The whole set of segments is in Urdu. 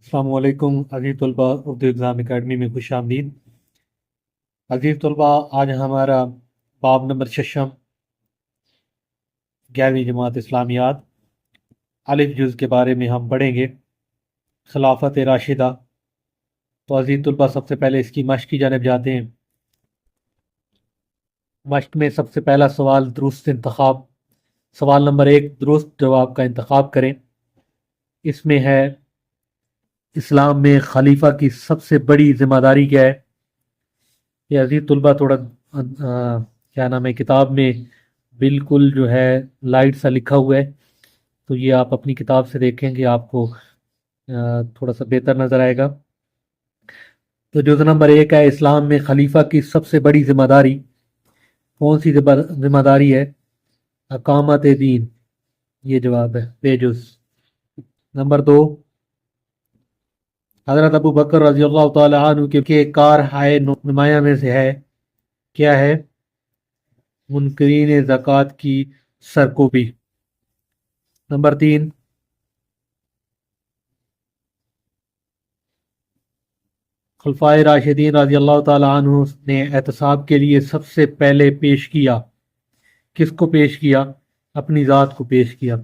السلام علیکم عزیز طلباء، اردو ایگزام اکیڈمی میں خوش آمدید۔ عزیز طلباء، آج ہمارا باب نمبر ششم 11ویں جماعت اسلامیات الف جز کے بارے میں ہم پڑھیں گے، خلافت راشدہ۔ تو عزیز طلباء، سب سے پہلے اس کی مشق کی جانب جاتے ہیں۔ مشق میں سب سے پہلا سوال درست انتخاب، سوال نمبر 1 درست جواب کا انتخاب کریں۔ اس میں ہے اسلام میں خلیفہ کی سب سے بڑی ذمہ داری کیا ہے؟ یہ عزیز طلبہ تھوڑا کیا نام ہے، کتاب میں بالکل جو ہے لائٹ سا لکھا ہوا ہے، تو یہ آپ اپنی کتاب سے دیکھیں گے، آپ کو تھوڑا سا بہتر نظر آئے گا۔ تو جز نمبر 1 ہے اسلام میں خلیفہ کی سب سے بڑی ذمہ داری، کون سی ذمہ داری ہے؟ اقامت دین، یہ جواب ہے بے جز۔ نمبر 2، حضرت ابو بکر رضی اللہ تعالی عنہ کے کار ہائے نمایاں میں سے ہے، کیا ہے؟ منکرین زکوٰۃ کی سرکوبی۔ نمبر 3، خلفائے راشدین رضی اللہ تعالی عنہ نے احتساب کے لیے سب سے پہلے پیش کیا، کس کو پیش کیا؟ اپنی ذات کو پیش کیا۔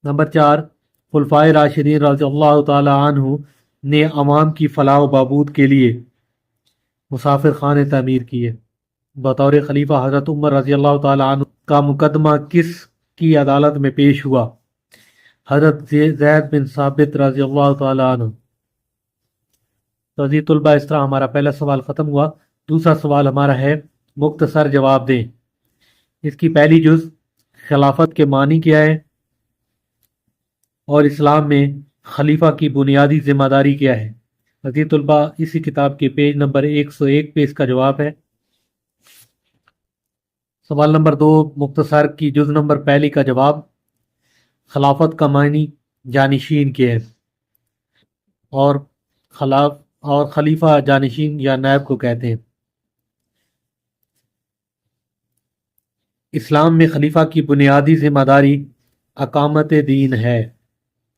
نمبر 4، خلفائے راشدین رضی اللہ تعالی عنہ نے عوام کی فلاح و بہبود کے لیے مسافر خانے تعمیر کیے۔ بطور خلیفہ حضرت عمر رضی اللہ تعالی عنہ کا مقدمہ کس کی عدالت میں پیش ہوا؟ حضرت زید بن ثابت رضی اللہ تعالی عنہ۔ تو عزیز طلبہ، اس طرح ہمارا پہلا سوال ختم ہوا۔ دوسرا سوال ہمارا ہے مختصر جواب دیں۔ اس کی پہلی جز خلافت کے معنی کیا ہے، اور اسلام میں خلیفہ کی بنیادی ذمہ داری کیا ہے؟ عزیز طلبہ، اسی کتاب کے پیج نمبر 101 پہ اس کا جواب ہے۔ سوال نمبر 2 مختصر کی جز نمبر پہلی کا جواب، خلافت کا معنی جانشین کے ہے، اور خلیفہ جانشین یا نائب کو کہتے ہیں۔ اسلام میں خلیفہ کی بنیادی ذمہ داری اقامت دین ہے،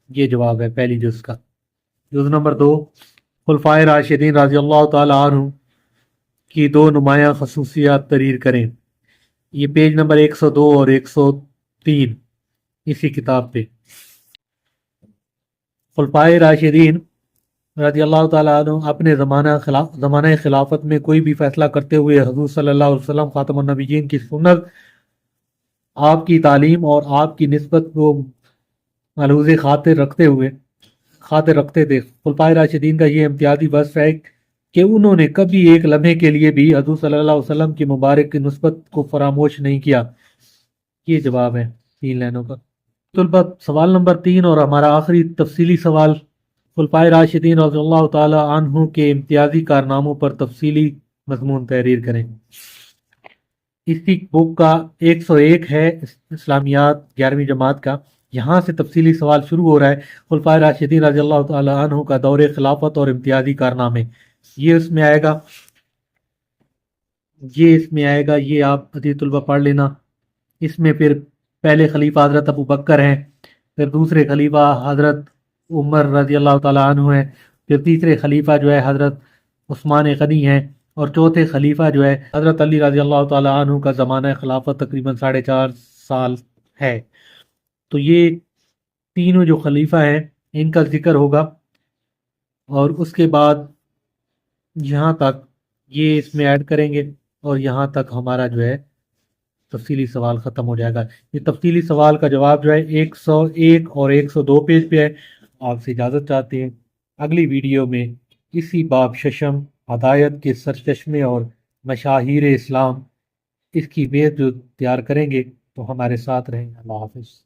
یہ جواب ہے پہلی جز کا۔ جز نمبر 2، خلفائے راشدین رضی اللہ تعالی عنہ کی 2 نمایاں خصوصیات تحریر کریں۔ یہ پیج نمبر 102 اور 103 اسی کتاب پہ۔ خلفائے راشدین رضی اللہ تعالیٰ عنہ اپنے زمانہ خلافت میں کوئی بھی فیصلہ کرتے ہوئے حضور صلی اللہ علیہ وسلم خاتم النبیین کی سنت، آپ کی تعلیم اور آپ کی نسبت کو ملحوظ خاطر رکھتے تھے۔ خلفائے راشدین کا یہ امتیازی وصف ہے کہ انہوں نے کبھی ایک لمحے کے لیے بھی حضور صلی اللہ علیہ وسلم کی مبارک کی نسبت کو فراموش نہیں کیا۔ یہ جواب ہے 3 لائنوں کا۔ طلبہ، سوال نمبر 3 اور ہمارا آخری تفصیلی سوال، خلفائے راشدین رضی اللہ تعالی عنہ کے امتیازی کارناموں پر تفصیلی مضمون تحریر کریں۔ اسی بک کا 101 ہے اسلامیات 11ویں جماعت کا، یہاں سے تفصیلی سوال شروع ہو رہا ہے۔ خلفائے راشدین رضی اللہ تعالی عنہ کا دور خلافت اور امتیازی کارنامے، یہ اس میں آئے گا، یہ آپ عزیز طلبہ پڑھ لینا۔ اس میں پھر پہلے خلیفہ حضرت ابو بکر ہیں، پھر دوسرے خلیفہ حضرت عمر رضی اللہ تعالیٰ عنہ ہیں، پھر تیسرے خلیفہ جو ہے حضرت عثمان غنی ہیں، اور چوتھے خلیفہ جو ہے حضرت علی رضی اللہ تعالیٰ عنہ کا زمانہ خلافت تقریباً 4.5 سال ہے۔ تو یہ تینوں جو خلیفہ ہیں ان کا ذکر ہوگا، اور اس کے بعد یہاں تک یہ اس میں ایڈ کریں گے، اور یہاں تک ہمارا جو ہے تفصیلی سوال ختم ہو جائے گا۔ یہ تفصیلی سوال کا جواب جو ہے 101 اور 102 پیج پہ ہے۔ آپ سے اجازت چاہتے ہیں، اگلی ویڈیو میں اسی باب ششم ہدایت کے سرچشمے اور مشاہیر اسلام اس کی بیت جو تیار کریں گے، تو ہمارے ساتھ رہیں۔ اللہ حافظ۔